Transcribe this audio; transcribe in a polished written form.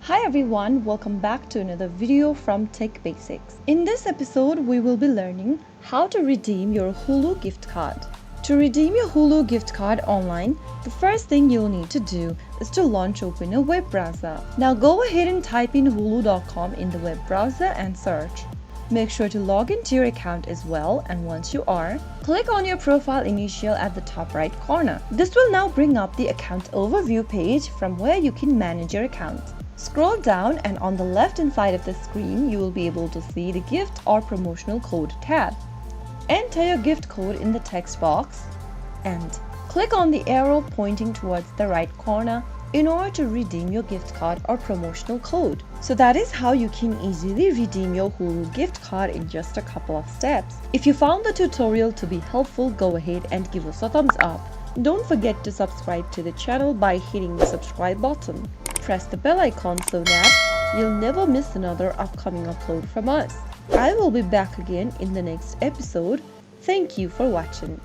Hi everyone, welcome back to another video from Tech Basics. In this episode, we will be learning how to redeem your Hulu gift card. To redeem your Hulu gift card online, the first thing you'll need to do is to launch open a web browser. Now go ahead and type in hulu.com in the web browser and search. Make sure to log into your account as well, and once you are, click on your profile initial at the top right corner. This will now bring up the account overview page from where you can manage your account. Scroll down and on the left hand side of the screen, you will be able to see the gift or promotional code tab. Enter your gift code in the text box and click on the arrow pointing towards the right corner in order to redeem your gift card or promotional code. So that is how you can easily redeem your Hulu gift card in just a couple of steps. If you found the tutorial to be helpful, go ahead and give us a thumbs up. Don't forget to subscribe to the channel by hitting the subscribe button. Press the bell icon so that you'll never miss another upcoming upload from us. I will be back again in the next episode. Thank you for watching.